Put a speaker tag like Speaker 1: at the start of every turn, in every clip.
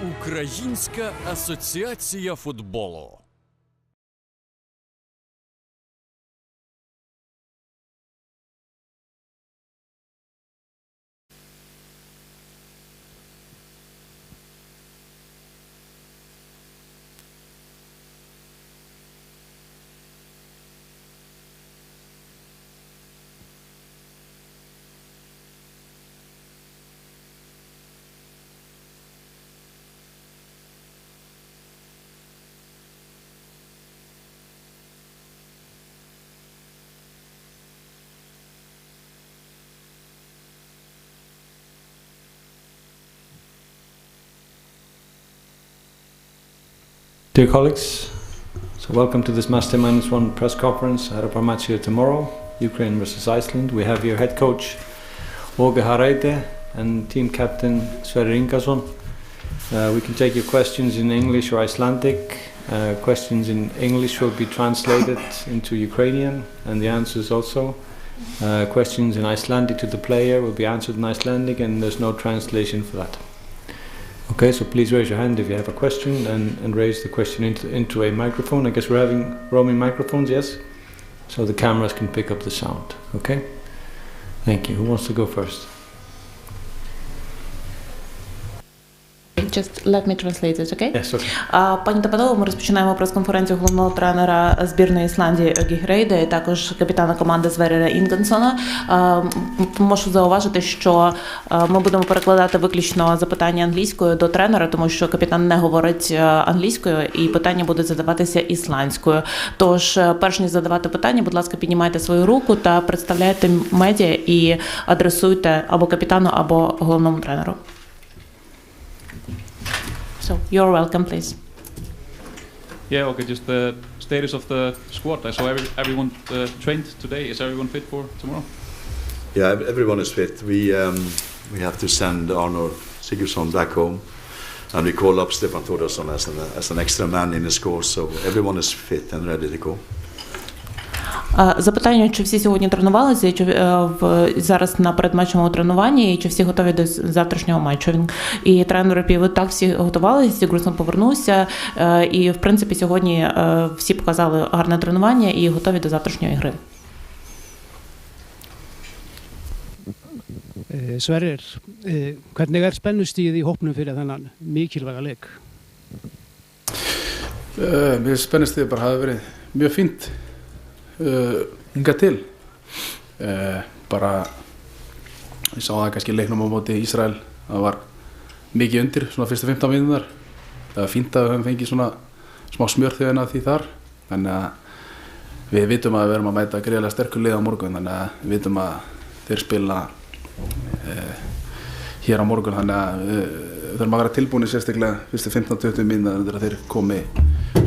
Speaker 1: Українська асоціація футболу.
Speaker 2: Dear colleagues, so welcome to this Master -1 press conference ahead of our match here tomorrow, Ukraine versus Iceland. We have your head coach Gareyde and team captain Sverrir Ingason. We can take your questions in English or Icelandic. Questions in English will be translated into Ukrainian and the answers also. Questions in Icelandic to the player will be answered in Icelandic and there's no translation for that. Okay, so please raise your hand if you have a question and raise the question into a microphone. I guess we're having roaming microphones, yes? So the cameras can pick up the sound, okay? Thank you. Who wants to go first?
Speaker 3: Just let me translate it, okay?
Speaker 2: Yes, okay.
Speaker 3: Пані та панове, ми розпочинаємо прес-конференцію головного тренера збірної Ісландії Гарейде і також капітана команди Сверріра Інгансона. Можу зауважити, що ми будемо перекладати виключно запитання англійською до тренера, тому що капітан не говорить англійською і питання будуть задаватися ісландською. Тож, перш ніж задавати питання, будь ласка, піднімайте свою руку та представляйте медіа і адресуйте або капітану, або головному тренеру. So you're welcome, please.
Speaker 4: Yeah, okay, just the status of the squad. I saw everyone trained today. Is everyone fit for tomorrow?
Speaker 5: Yeah, everyone is fit. We have to send Arnor Sigurdsson back home, and we call up Stefan Thordarson as an extra man in the score. So everyone is fit and ready to go.
Speaker 3: Запитання, чи всі сьогодні тренувалися, чи зараз на передматчевому тренуванні, і чи всі готові до завтрашнього матчу. І тренер відповів, так, всі готувалися, Сігурдсон повернувся, і, в принципі, сьогодні всі показали гарне тренування і готові до завтрашньої гри.
Speaker 6: Sverrir, hvernig spennustigið í hópnum fyrir þennan mikilvæga leik?
Speaker 7: Mér spennustigið bara hafi verið mjög fínt hingað til. Bara ég sá það kannski leiknum á móti Ísrael, það var mikið undir svona fyrstu 15 mínútur. Það var fínt að við höfum fengið svona smá smjörþjóðina því þar, þannig að við vitum að við erum að mæta gríðarlega sterkur lið á morgun, þannig að við vitum að þeir spila hér á morgun, þannig að við þurfum að vera tilbúinir sérstaklega fyrstu 15-20 mínútur þegar þeir komi,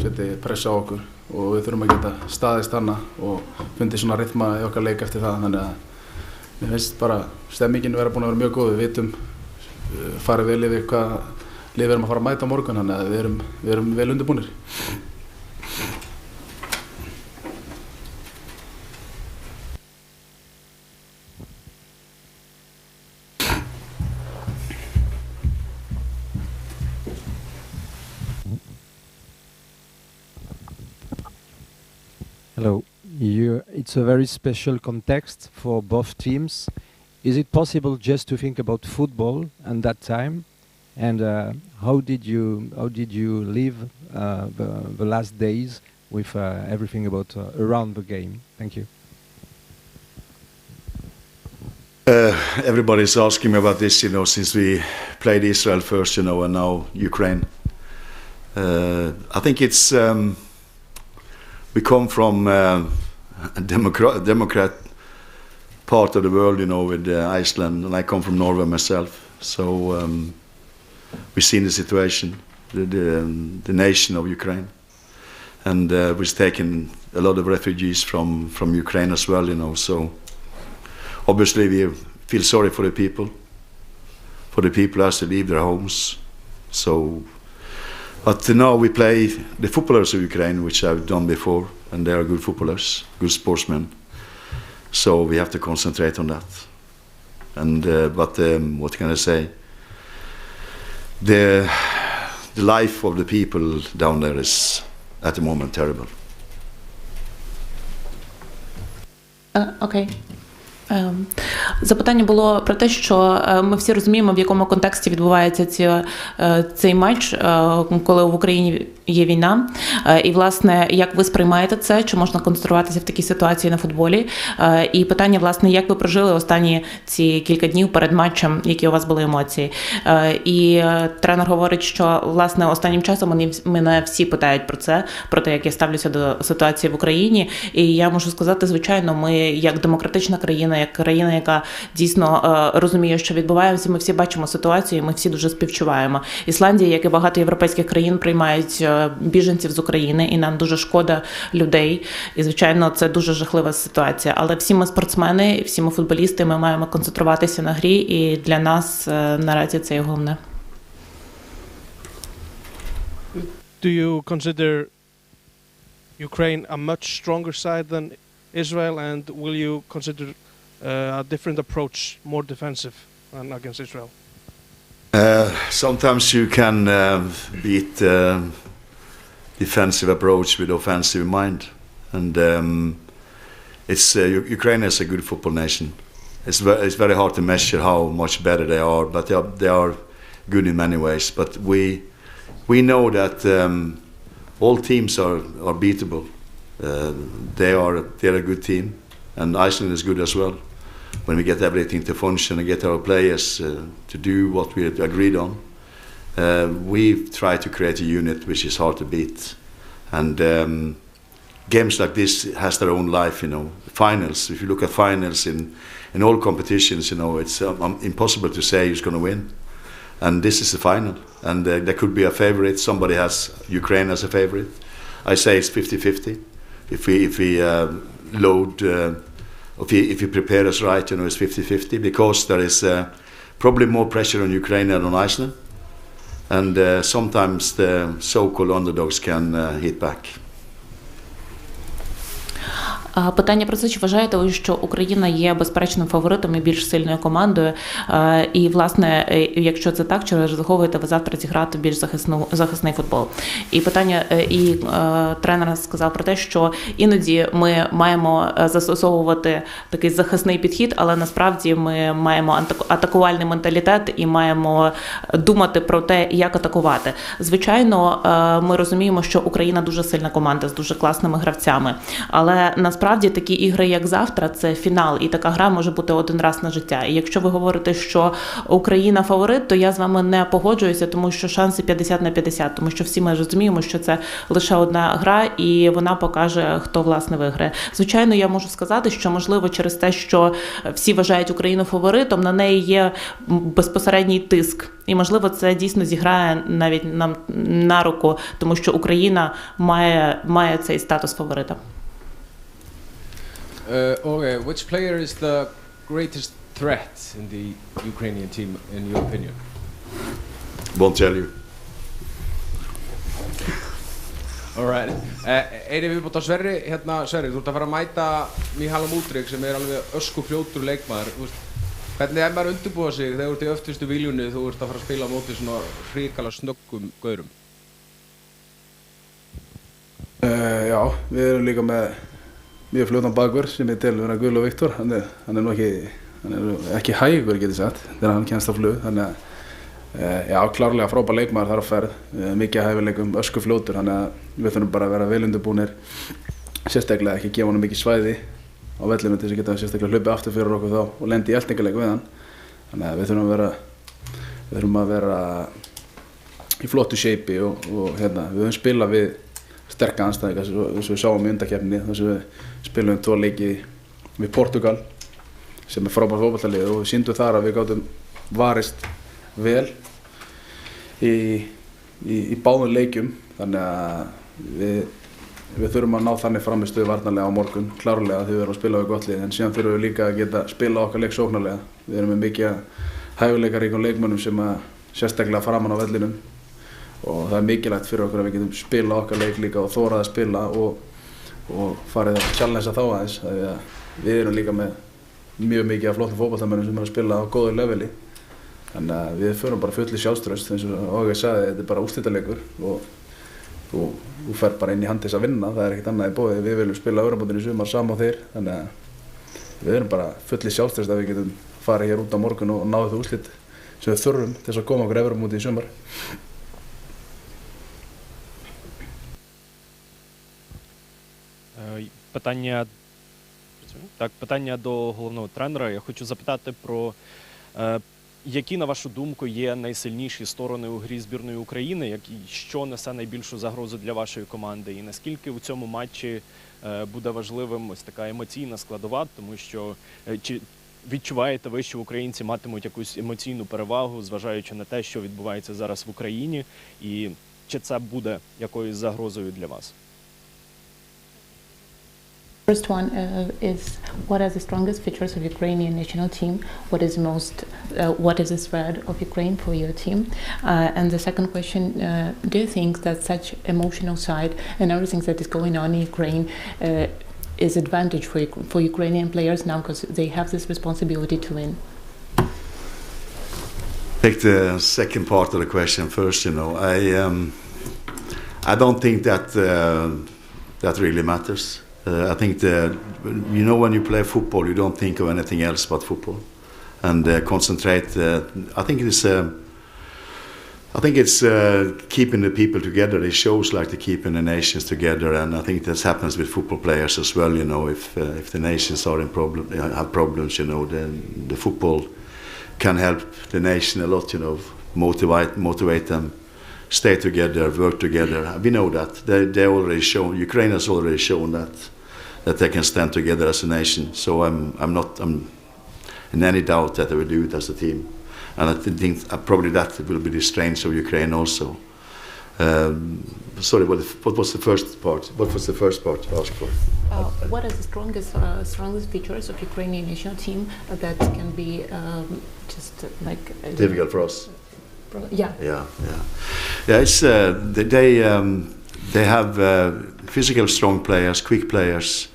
Speaker 7: setja pressa á okkur og við þurfum að geta staðist hana og fundið svona rytma í okkar leik eftir það, þannig að mér finnst bara stemmingin vera búin að vera mjög góð. Við vitum farið vel yfir hvað lið við erum að fara að mæta á morgun, þannig að við erum vel undirbúnir.
Speaker 8: Hello. It's a very special context for both teams. Is it possible just to think about football and that time? And how did you live the last days with everything about around the game? Thank you.
Speaker 5: Everybody's asking me about this, since we played Israel first, and now Ukraine. I think it's we come from a democrat part of the world, with Iceland, and I come from Norway myself. So we've seen the situation, the nation of Ukraine, and we've taken a lot of refugees from Ukraine as well, So obviously we feel sorry for the people who has to leave their homes. So. But now we play the footballers of Ukraine, which I've done before, and they are good footballers, good sportsmen. So we have to concentrate on that. And what can I say? the life of the people down there is at the moment terrible.
Speaker 3: Окей. Запитання було про те, що ми всі розуміємо, в якому контексті відбувається цей матч, коли в Україні є війна. І, власне, як ви сприймаєте це? Чи можна концентруватися в такій ситуації на футболі? І питання, власне, як ви прожили останні ці кілька днів перед матчем, які у вас були емоції? І тренер говорить, що, власне, останнім часом мене всі питають про те, як я ставлюся до ситуації в Україні. І я можу сказати, звичайно, ми як демократична країна, як країна, яка дійсно розуміє, що відбувається, ми всі бачимо ситуацію, ми всі дуже співчуваємо. Ісландія, як і багато європейських країн, приймають біженців з України, і нам дуже шкода людей. І, звичайно, це дуже жахлива ситуація. Але всі ми спортсмени, всі ми футболісти, ми маємо концентруватися на грі, і для нас наразі це є головне.
Speaker 9: Do you consider Ukraine a much stronger side than Israel, and will you consider a different approach, more defensive than against Israel?
Speaker 5: Sometimes you can beat defensive approach with offensive mind, and Ukraine is a good football nation. It's very hard to measure how much better they are, but they are good in many ways. But we know that all teams are beatable. They're a good team, and Iceland is good as well. When we get everything to function and get our players to do what we had agreed on, we try to create a unit which is hard to beat. And games like this has their own life, you know. Finals, if you look at finals in all competitions, you know, it's impossible to say who's going to win. And this is the final, and there could be a favorite. Somebody has Ukraine as a favorite. I say it's 50-50. If we load, if we prepare us right, you know, it's 50-50, because there is probably more pressure on Ukraine than on Iceland, and sometimes the so-called underdogs can hit back.
Speaker 3: Питання про це, чи вважаєте ви, що Україна є безперечним фаворитом і більш сильною командою? І, власне, якщо це так, чи розраховуєте ви завтра зіграти більш захисний футбол? І питання, і тренер сказав про те, що іноді ми маємо застосовувати такий захисний підхід, але насправді ми маємо атакувальний менталітет і маємо думати про те, як атакувати. Звичайно, ми розуміємо, що Україна дуже сильна команда з дуже класними гравцями, але насправді такі ігри, як завтра, це фінал, і така гра може бути один раз на життя. І якщо ви говорите, що Україна фаворит, то я з вами не погоджуюся, тому що шанси 50/50, тому що всі ми розуміємо, що це лише одна гра, і вона покаже, хто, власне, виграє. Звичайно, я можу сказати, що, можливо, через те, що всі вважають Україну фаворитом, на неї є безпосередній тиск. І, можливо, це дійсно зіграє навіть нам на руку, тому що Україна має цей статус фаворита.
Speaker 10: Okay, which player is the greatest threat in the Ukrainian team, in your opinion?
Speaker 5: Won't tell you.
Speaker 10: Alright. Einu viðbót á Sverri, Sverri, þú ert að fara að mæta Mihály Mudryk sem alveg öskufljótur leikmaður. Hvernig maður undirbúa sig þegar þú ert í öftustu viljunni, þú ert að fara að spila á móti svona hrikalega snöggum gaurum?
Speaker 7: Já, við erum líka með mjög fljótan bakvörð sem til vera Guðl og Viktor. Hann er nú ekki hægur, getur sagt, þegar hann kemst á flug. Þannig að já, klárlega frábær leikmaður þar á ferð, mikið hæfileikum, öskufljótur, þannig að við þurfum bara að vera vel undirbúnir, sérstaklega ekki gefa honum mikið svæði á vellinum til þess að geta sérstaklega hlaupið aftur fyrir okkur þá og lendi í eltingaleik við hann. Þannig að við þurfum að vera í flottu shapei og við höfum spilað við sterka andstæðinga eins og við sáum í undankeppninni þar sem við spilum 2 leiki við Portugal sem frábært fótboltalið og við sýndum þar að við gátum varist vel í báðum leikjum, þannig að við þurfum að ná þannig framistöðu varnarlega á morgun, klárlega því við erum að spila við gott lið, en síðan þurfum við líka að geta spila okkar leik sóknarlega. Við erum með mikið hæfileikaríkum leikmönnum sem að sérstaklega framan á vellinum og það er mikilvægt fyrir okkur að við getum spila okkar leik líka og þórað að spila og farið að challengea þá aðeins, því að við erum líka með mjög mikið af flottum fótboltamönnum sem að spila á góðu leveli. Þannig að við förum bara fulli sjálfstraust, eins og ég sagði, þetta bara úrslitaleikur og þú fer bara inn í hand til þess að vinna, það ekkert annað í boði. Við viljum spila Evrópumótinu í sumar sama og þeir, þannig að við erum bara fulli sjálfstraust að við getum farið hér út á morgun og náðu það úrslit sem við þurfum til þess að koma okkur Evrópumóti í sumar.
Speaker 11: Питання до головного тренера. Я хочу запитати про які, на вашу думку, є найсильніші сторони у грі збірної України, що несе найбільшу загрозу для вашої команди, і наскільки у цьому матчі буде важливим ось така емоційна складова, тому що чи відчуваєте ви, що українці матимуть якусь емоційну перевагу, зважаючи на те, що відбувається зараз в Україні, і чи це буде якоюсь загрозою для вас?
Speaker 3: First one is what are the strongest features of Ukrainian national team? What is the threat of Ukraine for your team? And the second question, do you think that such emotional side and everything that is going on in Ukraine is advantage for Ukrainian players now because they have this responsibility to win?
Speaker 5: Take the second part of the question first. I don't think that really matters. I think when you play football, you don't think of anything else but football, and concentrate. I think it's keeping the people together. It shows like the keeping the nations together, and I think that happens with football players as well. If the nations are have problems, then the football can help the nation a lot. Motivate them. Stay together, work together. We know that. They already shown. Ukraine has already shown that they can stand together as a nation. So I'm not in any doubt that they will do it as a team. And I think probably that will be the strength of Ukraine also. Sorry, what was the first part? What was the first part you asked for?
Speaker 3: What are the strongest features of Ukrainian national team that can be just like
Speaker 5: difficult for us?
Speaker 3: Yeah.
Speaker 5: It's they have physical strong players, quick players.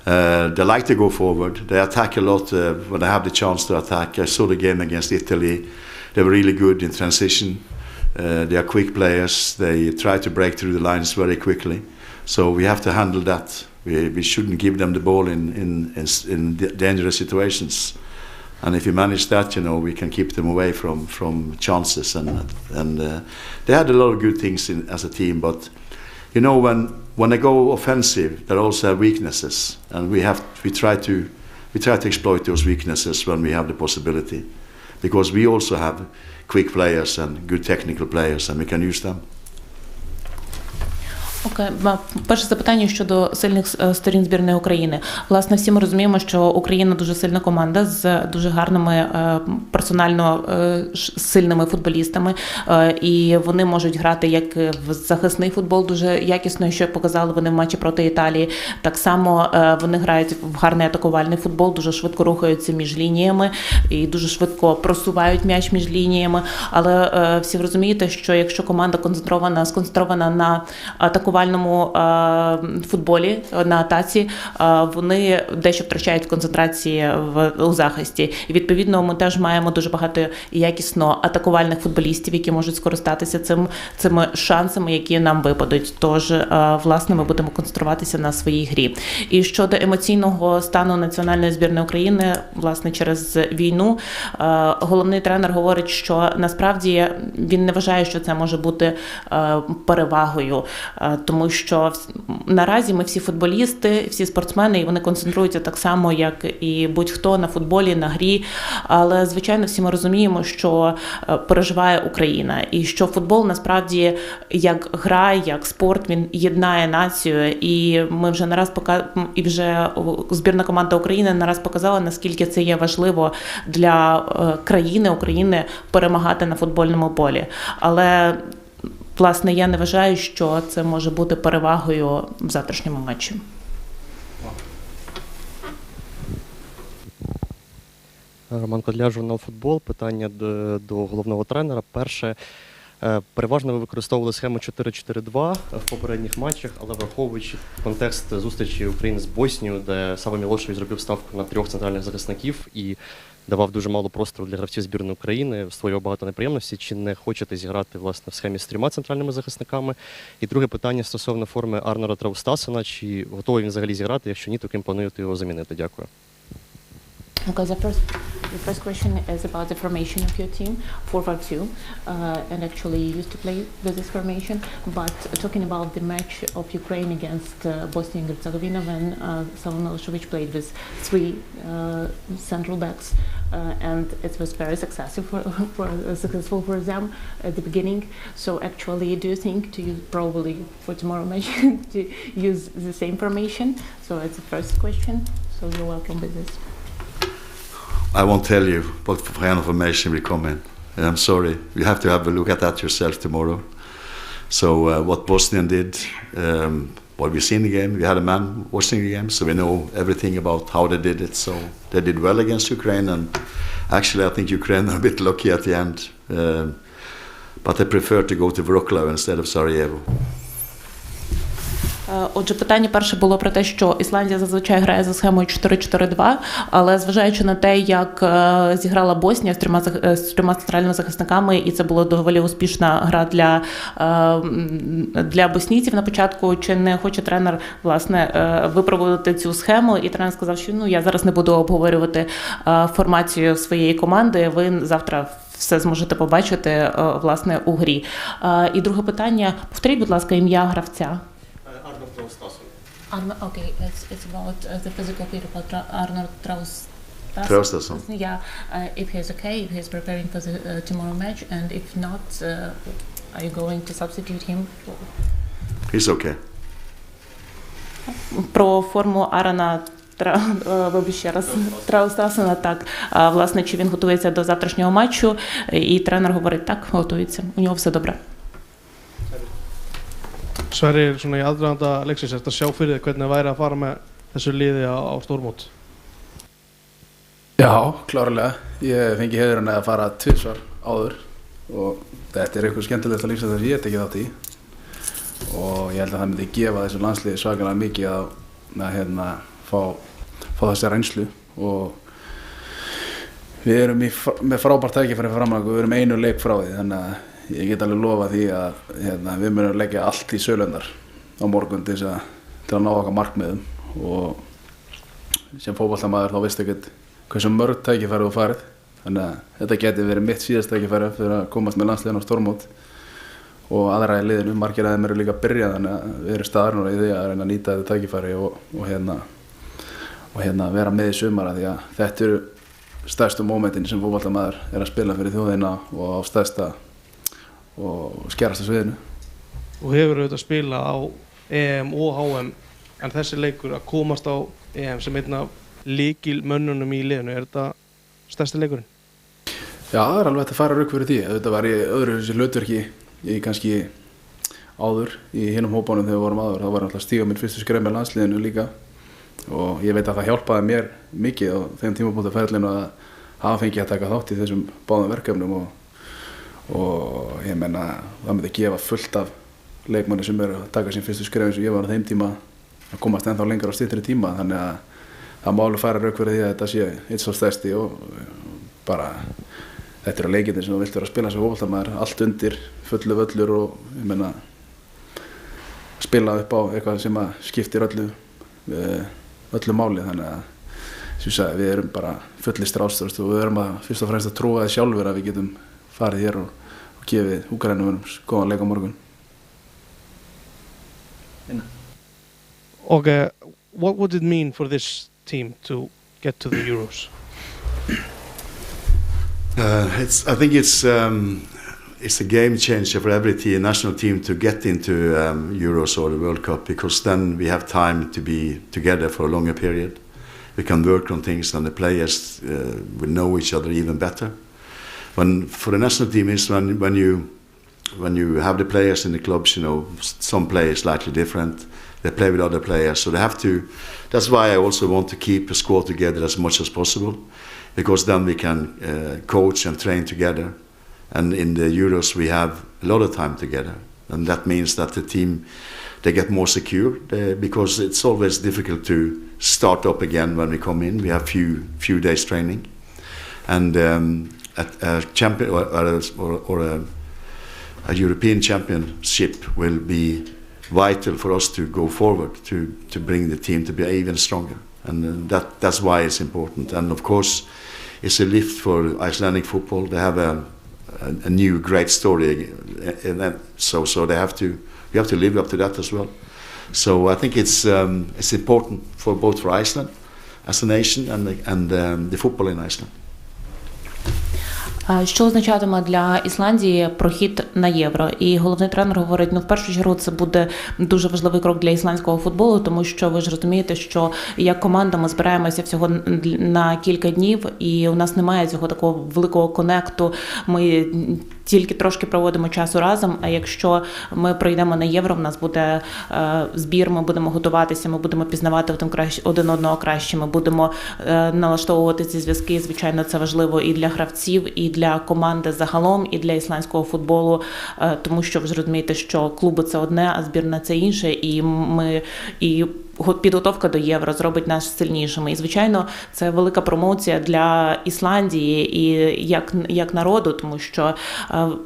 Speaker 5: They like to go forward. They attack a lot when they have the chance to attack. I saw the game against Italy. They were really good in transition. They are quick players. They try to break through the lines very quickly. So we have to handle that. We shouldn't give them the ball in dangerous situations. And if you manage that, we can keep them away from chances. And they had a lot of good things as a team. But when they go offensive, they also have weaknesses, and we try to exploit those weaknesses when we have the possibility, because we also have quick players and good technical players, and we can use them.
Speaker 3: Окей. Перше запитання щодо сильних сторін збірної України. Власне, всі ми розуміємо, що Україна дуже сильна команда з дуже гарними персонально сильними футболістами, і вони можуть грати як в захисний футбол дуже якісно, що показали вони в матчі проти Італії. Так само вони грають в гарний атакувальний футбол, дуже швидко рухаються між лініями і дуже швидко просувають м'яч між лініями. Але всі розумієте, що якщо команда сконцентрована на атакувальному футболі, на атаці, вони дещо втрачають концентрації у захисті. І відповідно ми теж маємо дуже багато якісно атакувальних футболістів, які можуть скористатися цими шансами, які нам випадуть. Тож, власне, ми будемо концентруватися на своїй грі. І щодо емоційного стану національної збірної України, власне, через війну, головний тренер говорить, що насправді він не вважає, що це може бути перевагою, тому що наразі ми всі футболісти, всі спортсмени, і вони концентруються так само, як і будь-хто на футболі, на грі. Але, звичайно, всі ми розуміємо, що переживає Україна. І що футбол, насправді, як гра, як спорт, він єднає націю. І ми вже не раз і вже збірна команда України не раз показала, наскільки це є важливо для країни, України перемагати на футбольному полі. Але власне, я не вважаю, що це може бути перевагою в завтрашньому матчі.
Speaker 12: Роман Кодляр, журнал «Футбол». Питання до головного тренера. Перше, Переважно ви використовували схему 4-4-2 в попередніх матчах, але враховуючи контекст зустрічі України з Боснією, де Сава Мілошевич зробив ставку на 3 центральних захисників і давав дуже мало простору для гравців збірної України, створював багато неприємностей, чи не хочете зіграти власне в схемі з 3 центральними захисниками? І друге питання стосовно форми Арнора Траустасена, чи готовий він взагалі зіграти, якщо ні, то ким плануєте його замінити? Дякую.
Speaker 3: Okay, the first question is about the formation of your team, 4-4-2, and actually you used to play with this formation, but talking about the match of Ukraine against Bosnia and Herzegovina when Sava Milošević played with 3 central backs, and it was very successful for them at the beginning. So actually, do you think to use probably for tomorrow match to use the same formation? So it's the first question. So you're welcome with this.
Speaker 5: I won't tell you what kind of formation will come in. I'm sorry. You have to have a look at that yourself tomorrow. So what Bosnian did, what we see in the game, we had a man watching the game, so we know everything about how they did it. So they did well against Ukraine, and actually I think Ukraine are a bit lucky at the end. But they prefer to go to Wrocław instead of Sarajevo.
Speaker 3: Отже, питання перше було про те, що Ісландія зазвичай грає за схемою 4-4-2, але зважаючи на те, як зіграла Боснія з 3 центральними захисниками, і це була доволі успішна гра для боснійців на початку, чи не хоче тренер, власне, випробувати цю схему, і тренер сказав, що я зараз не буду обговорювати формацію своєї команди, ви завтра все зможете побачити, власне, у грі. І друге питання, повторіть, будь ласка, ім'я гравця. Okay, it's about the physical fit about Arnold Traustason. Yeah, if he's okay, if he's preparing for the tomorrow match, and if not, are you going to substitute him?
Speaker 5: He's okay.
Speaker 3: Про форму Арона Траустасена, так, власне, чи він готується до завтрашнього матчу, і тренер говорить, так, готується, у нього все добре.
Speaker 9: Sverrir, svona í aðdraganda leiksins, ertu að sjá fyrir þig hvernig það væri að fara með þessu liði á stórmót?
Speaker 7: Já, klárlega. Ég fengi heiðurinn að fara 2 áður og þetta eitthvað skemmtilegt að lífsa þess að ég tekið þátt í og ég held að það myndi gefa þessu landsliði svakalega mikið að fá þessi reynslu og við erum með frábært tækifæri framan okkur, við erum einu leik frá því, þannig að ég get alveg lofa því að við munum leggja allt í sölundar á morgun til að ná okkar markmiðum og sem fótboltamaður þá veistu ekkert hversu mörg tækifæri þú farið, þannig að þetta geti verið mitt síðast tækifæri fyrir að komast með landsliðin á stórmót og aðra í liðinu, margir af þeim eru líka að byrja, þannig að við erum staðarnur í því að reyna að nýta þetta tækifæri og vera með í sumara því að þetta eru stærstu mómentin sem fótboltamaður er að spila fyrir þjóðina og á stærsta og skerast á sviðinu.
Speaker 9: Og hefur auðvitað spila á EM og HM, en þessi leikur að komast á EM sem einn af lykilmönnunum í liðinu, er þetta stærsti leikurinn?
Speaker 7: Já, það er alveg hægt að fara rauk fyrir því. Þetta var í öðru hlutverki í kannski áður í hinum hópanum þegar við vorum áður. Það var alltaf stíga minn fyrstu skref með landsliðinu líka og ég veit að það hjálpaði mér mikið á þeim tímabúnta ferlinu að hafa fengið að taka þátt í þessum báðum verkefnum og ég menna það myndi gefa fullt af leikmanni sem eru að taka sín fyrstu skref eins og ég var á þeim tíma að komast ennþá lengur á styttri tíma, þannig að það má alveg fara rauk fyrir því að þetta sé eitt svo stærsti og bara þetta eru leikirnir sem þú vilt vera að spila sem fótboltamaður, allt undir, fullu völlur og ég menna spila upp á eitthvað sem að skiptir öllu máli, þannig að sem ég sagði, við erum bara fullir stráströst og við erum að fyrst og fremst að trúa þið sjálfur að við getum farið hér og gefið Úkraínumönnum góðan leik á morgun.
Speaker 9: Okay, what would it mean for this team to get to the Euros?
Speaker 5: I think it's a game changer for every national team to get into Euros or the World Cup, because then we have time to be together for a longer period. We can work on things and the players will know each other even better. For the national team is when you have the players in the clubs, you know, some players slightly different. They play with other players, so they have to. That's why I also want to keep a squad together as much as possible, because then we can coach and train together And in the Euros we have a lot of time together, and that means that the team, they get more secure because it's always difficult to start up again when we come in. We have few days training, and a champion or a European championship will be vital for us to go forward to bring the team to be even stronger, and that's why it's important. And of course, it's a lift for Icelandic football. They have a new great story, and so we have to live up to that as well. So I think it's important for both for Iceland as a nation and the football in Iceland.
Speaker 3: Що означатиме для Ісландії прохід на Євро? І головний тренер говорить, в першу чергу це буде дуже важливий крок для ісландського футболу, тому що ви ж розумієте, що як команда ми збираємося всього на кілька днів, і у нас немає цього такого великого конекту, ми тільки трошки проводимо часу разом, а якщо ми прийдемо на Євро, в нас буде збір, ми будемо готуватися, ми будемо пізнавати один одного краще, ми будемо налаштовувати ці зв'язки, звичайно, це важливо і для гравців, і для команди загалом, і для ісландського футболу, тому що ви ж розумієте, що клуби це одне, а збірна це інше, і підготовка до Євро зробить нас сильнішими. І, звичайно, це велика промоція для Ісландії і як народу, тому що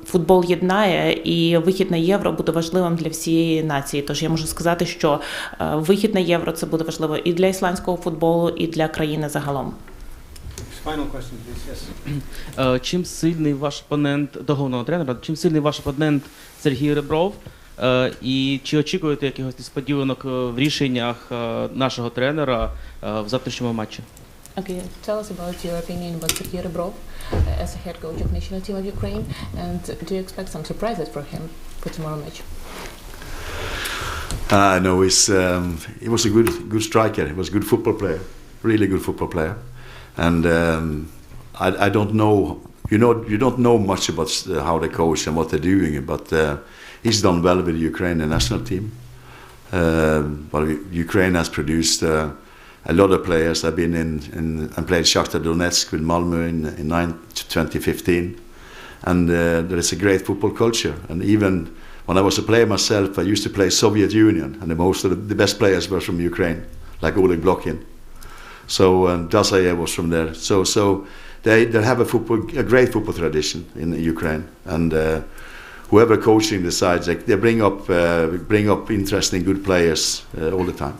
Speaker 3: футбол єднає, і вихід на Євро буде важливим для всієї нації. Тож я можу сказати, що вихід на Євро це буде важливо і для ісландського футболу, і для країни загалом.
Speaker 2: Final question, please. Yes.
Speaker 13: Чим сильний ваш опонент, до головного тренера, чим сильний ваш опонент Сергій Ребров? І чи очікуєте якихось несподіванок в рішеннях нашого тренера в завтрашньому матчі?
Speaker 14: Okay, tell us about your opinion about Sergei Rebrov as a head coach of national team of Ukraine, and do you expect some surprises for him for tomorrow match?
Speaker 5: No, he was a good striker. He was a good football player, really good football player. And I don't know, you don't know much about how they coach and what they're doing, but he's done well with the Ukrainian national team. Well, Ukraine has produced a lot of players. I've been in and played Shakhtar Donetsk with Malmö in 2015, and there is a great football culture. And even when I was a player myself, I used to play Soviet Union, and most of the best players were from Ukraine, like Oleg Blokhin. So Dasayev was from there. So they have a great football tradition in Ukraine, and whoever coaching decides, they bring up interesting, good players all the time.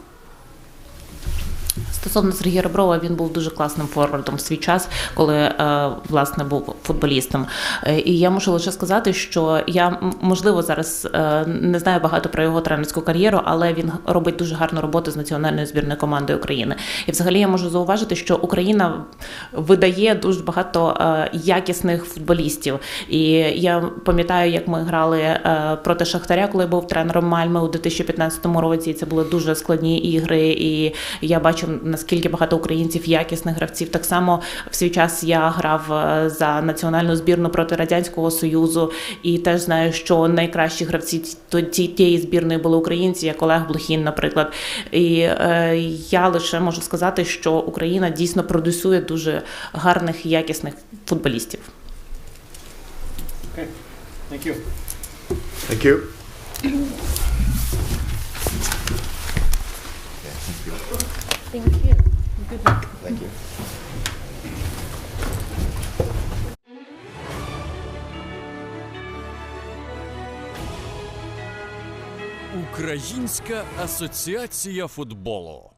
Speaker 3: Стосовно Сергія Реброва, він був дуже класним форвардом в свій час, коли, власне, був футболістом. І я можу лише сказати, що я, можливо, зараз не знаю багато про його тренерську кар'єру, але він робить дуже гарну роботу з національною збірною командою України. І взагалі я можу зауважити, що Україна видає дуже багато якісних футболістів. І я пам'ятаю, як ми грали проти Шахтаря, коли був тренером Мальми у 2015 році. І це були дуже складні ігри, і я бачив, наскільки багато українців, якісних гравців. Так само в свій час я грав за національну збірну проти Радянського Союзу і теж знаю, що найкращі гравці тієї збірної були українці, як Олег Блохін, наприклад. І я лише можу сказати, що Україна дійсно продюсує дуже гарних, якісних футболістів.
Speaker 2: Okay. Thank you.
Speaker 5: Thank you.
Speaker 14: Thank you. Good luck.
Speaker 5: Thank you.
Speaker 1: Українська асоціація футболу.